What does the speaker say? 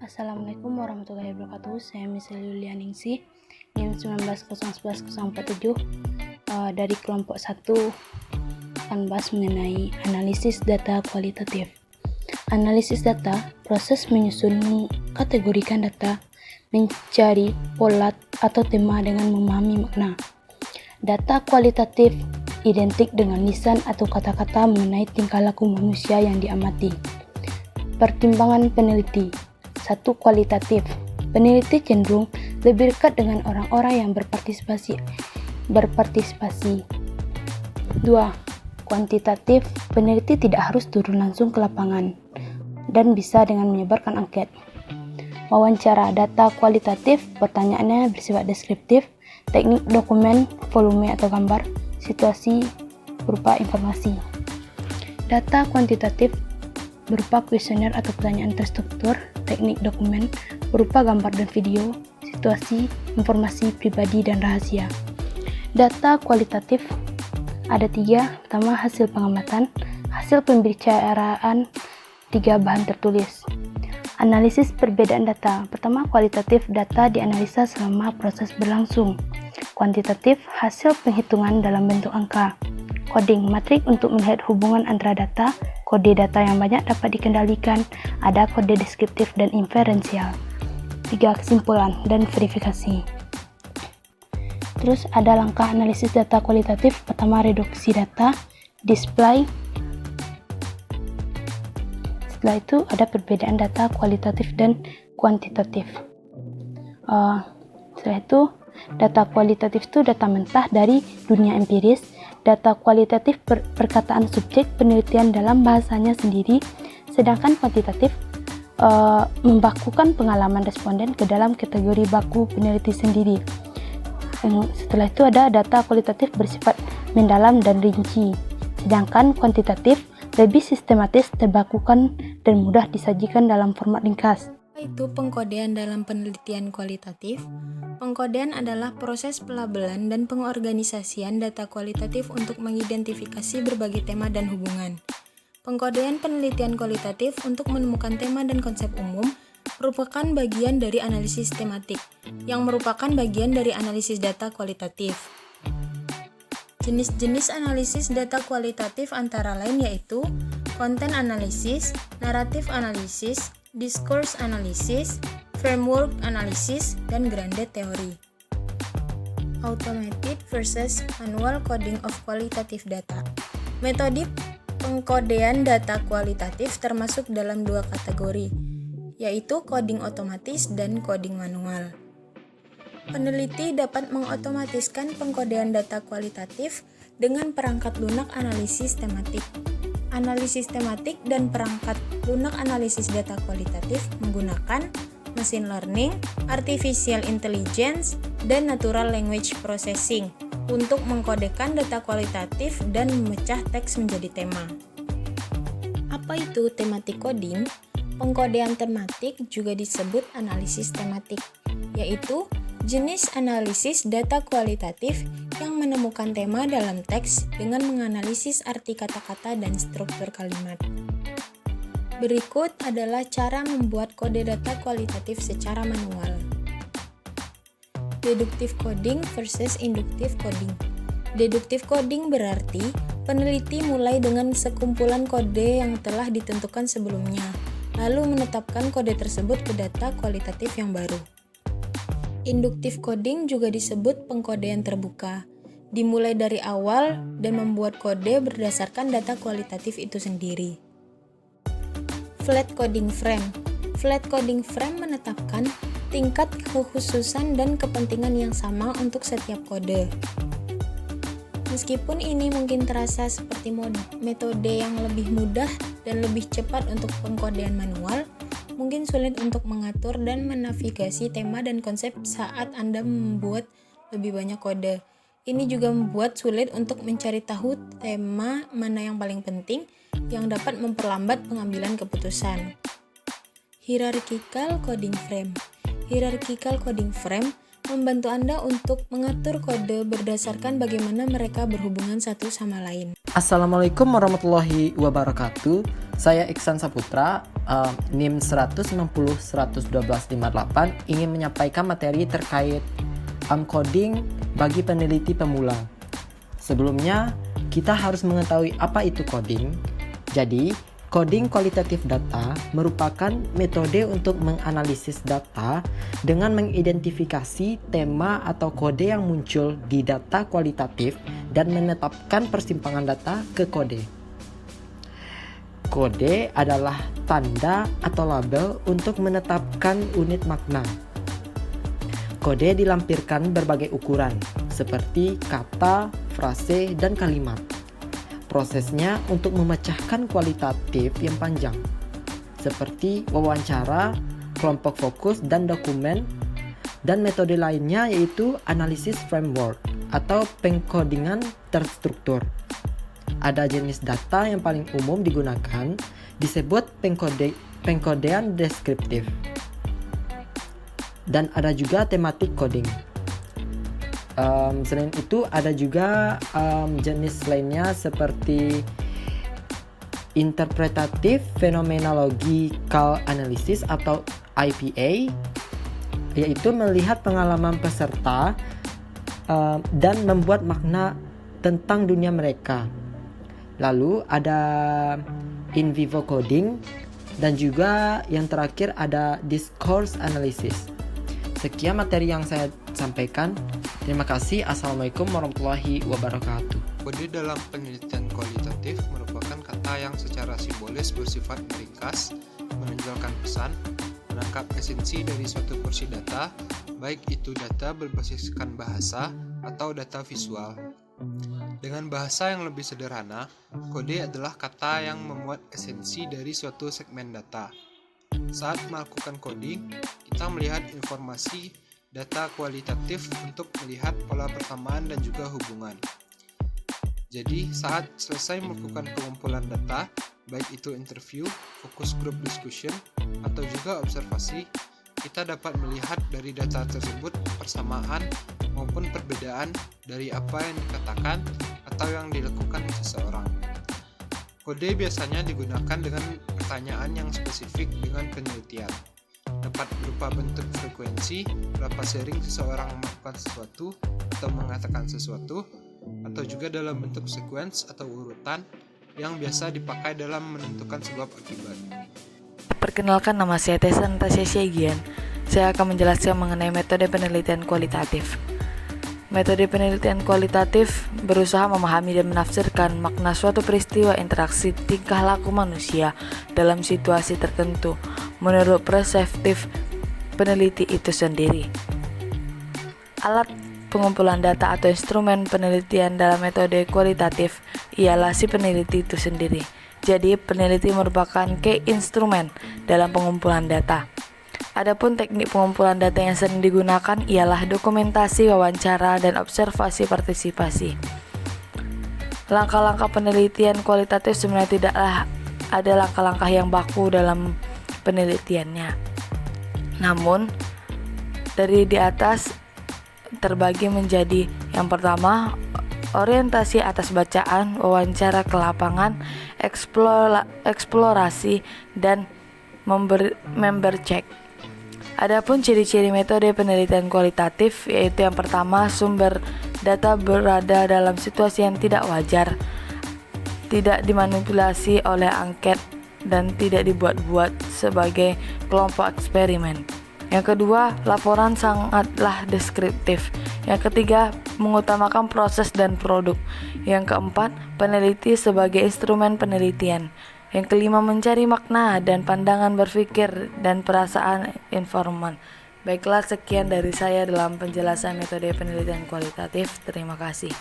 Assalamualaikum warahmatullahi wabarakatuh. Saya Misal Yulianingsih, NIM 19011047 dari kelompok 1 akan bahas mengenai analisis data kualitatif. Analisis data, proses menyusun, mengkategorikan data, mencari pola atau tema dengan memahami makna. Data kualitatif identik dengan lisan atau kata-kata mengenai tingkah laku manusia yang diamati. Pertimbangan peneliti. 1. Kualitatif. Peneliti cenderung lebih dekat dengan orang-orang yang berpartisipasi. 2. Kuantitatif. Peneliti tidak harus turun langsung ke lapangan dan bisa dengan menyebarkan angket. Wawancara. Data kualitatif, pertanyaannya bersifat deskriptif, teknik dokumen, volume atau gambar, situasi berupa informasi. Data kuantitatif berupa kuesioner atau pertanyaan terstruktur, teknik dokumen berupa gambar dan video, situasi, informasi pribadi dan rahasia. Data kualitatif ada 3. Pertama, hasil pengamatan, hasil pembicaraan, 3. Bahan tertulis. Analisis perbedaan data. Pertama, kualitatif, data dianalisa selama proses berlangsung. Kuantitatif, hasil penghitungan dalam bentuk angka. Coding, matrik untuk melihat hubungan antara data. Kode data yang banyak dapat dikendalikan, ada kode deskriptif dan inferensial. 3. Kesimpulan dan verifikasi. Terus ada langkah analisis data kualitatif. Pertama, reduksi data, display. Setelah itu ada perbedaan data kualitatif dan kuantitatif. Setelah itu data kualitatif itu data mentah dari dunia empiris. Data kualitatif perkataan subjek penelitian dalam bahasanya sendiri, sedangkan kuantitatif membakukan pengalaman responden ke dalam kategori baku peneliti sendiri. Setelah itu ada data kualitatif bersifat mendalam dan rinci, sedangkan kuantitatif lebih sistematis, terbakukan, dan mudah disajikan dalam format ringkas. Itu pengkodean dalam penelitian kualitatif. Pengkodean adalah proses pelabelan dan pengorganisasian data kualitatif untuk mengidentifikasi berbagai tema dan hubungan. Pengkodean penelitian kualitatif untuk menemukan tema dan konsep umum merupakan bagian dari analisis tematik, yang merupakan bagian dari analisis data kualitatif. Jenis-jenis analisis data kualitatif antara lain yaitu konten analisis, naratif analisis, discourse analisis, framework analisis, dan grande teori. Automated versus manual coding of qualitative data. Metode pengkodean data kualitatif termasuk dalam 2 kategori, yaitu coding otomatis dan coding manual. Peneliti dapat mengotomatiskan pengkodean data kualitatif dengan perangkat lunak analisis tematik. Analisis tematik dan perangkat lunak analisis data kualitatif menggunakan machine learning, artificial intelligence, dan natural language processing untuk mengkodekan data kualitatif dan memecah teks menjadi tema. Apa itu thematic coding? Pengkodean tematik juga disebut analisis tematik, yaitu jenis analisis data kualitatif yang menemukan tema dalam teks dengan menganalisis arti kata-kata dan struktur kalimat. Berikut adalah cara membuat kode data kualitatif secara manual. Deductive coding versus inductive coding. Deductive coding berarti peneliti mulai dengan sekumpulan kode yang telah ditentukan sebelumnya, lalu menetapkan kode tersebut ke data kualitatif yang baru. Inductive coding juga disebut pengkodean terbuka, dimulai dari awal dan membuat kode berdasarkan data kualitatif itu sendiri. Flat coding frame. Flat coding frame menetapkan tingkat kekhususan dan kepentingan yang sama untuk setiap kode. Meskipun ini mungkin terasa seperti metode yang lebih mudah dan lebih cepat untuk pengkodean manual, mungkin sulit untuk mengatur dan menavigasi tema dan konsep saat Anda membuat lebih banyak kode. Ini juga membuat sulit untuk mencari tahu tema mana yang paling penting yang dapat memperlambat pengambilan keputusan. Hierarchical coding frame. Hierarchical coding frame membantu Anda untuk mengatur kode berdasarkan bagaimana mereka berhubungan satu sama lain. Assalamualaikum warahmatullahi wabarakatuh. Saya Iksan Saputra, NIM 190-112-58 ingin menyampaikan materi terkait coding bagi peneliti pemula. Sebelumnya, kita harus mengetahui apa itu coding. Jadi, coding kualitatif data merupakan metode untuk menganalisis data dengan mengidentifikasi tema atau kode yang muncul di data kualitatif dan menetapkan persimpangan data ke kode. Kode adalah tanda atau label untuk menetapkan unit makna. Kode dilampirkan berbagai ukuran, seperti kata, frase, dan kalimat. Prosesnya untuk memecahkan kualitatif yang panjang, seperti wawancara, kelompok fokus, dan dokumen, dan metode lainnya yaitu analisis framework atau pengkodingan terstruktur. Ada jenis data yang paling umum digunakan, disebut pengkodean deskriptif. Dan ada juga tematik coding. Selain itu ada juga jenis lainnya seperti interpretatif phenomenological analysis atau IPA, yaitu melihat pengalaman peserta dan membuat makna tentang dunia mereka. Lalu ada in vivo coding, dan juga yang terakhir ada discourse analysis. Sekian materi yang saya sampaikan. Terima kasih. Assalamualaikum warahmatullahi wabarakatuh. Kode dalam penelitian kualitatif merupakan kata yang secara simbolis bersifat meringkas, menonjolkan pesan, menangkap esensi dari suatu porsi data, baik itu data berbasiskan bahasa atau data visual. Dengan bahasa yang lebih sederhana, kode adalah kata yang memuat esensi dari suatu segmen data. Saat melakukan coding, kita melihat informasi data kualitatif untuk melihat pola persamaan dan juga hubungan. Jadi, saat selesai melakukan pengumpulan data, baik itu interview, focus group discussion, atau juga observasi, kita dapat melihat dari data tersebut persamaan maupun perbedaan dari apa yang dikatakan atau yang dilakukan seseorang. Kode biasanya digunakan dengan pertanyaan yang spesifik dengan penelitian. Dapat berupa bentuk frekuensi, berapa sering seseorang melakukan sesuatu atau mengatakan sesuatu, atau juga dalam bentuk sequence atau urutan yang biasa dipakai dalam menentukan sebab akibat. Perkenalkan, nama saya Tessa Natasha Syagian. Saya akan menjelaskan mengenai metode penelitian kualitatif. Metode penelitian kualitatif berusaha memahami dan menafsirkan makna suatu peristiwa interaksi tingkah laku manusia dalam situasi tertentu menurut perspektif peneliti itu sendiri. Alat pengumpulan data atau instrumen penelitian dalam metode kualitatif ialah si peneliti itu sendiri. Jadi, peneliti merupakan key instrumen dalam pengumpulan data. Adapun teknik pengumpulan data yang sering digunakan ialah dokumentasi, wawancara, dan observasi partisipasi. Langkah-langkah penelitian kualitatif sebenarnya tidaklah ada langkah-langkah yang baku dalam penelitiannya. Namun, dari di atas terbagi menjadi yang pertama, orientasi atas bacaan, wawancara ke lapangan, eksplorasi, dan member check. Adapun ciri-ciri metode penelitian kualitatif yaitu yang pertama, sumber data berada dalam situasi yang tidak wajar, tidak dimanipulasi oleh angket, dan tidak dibuat-buat sebagai kelompok eksperimen. Yang kedua, laporan sangatlah deskriptif. Yang ketiga, mengutamakan proses dan produk. Yang keempat, peneliti sebagai instrumen penelitian. Yang kelima, mencari makna dan pandangan berpikir dan perasaan informan. Baiklah, sekian dari saya dalam penjelasan metode penelitian kualitatif. Terima kasih.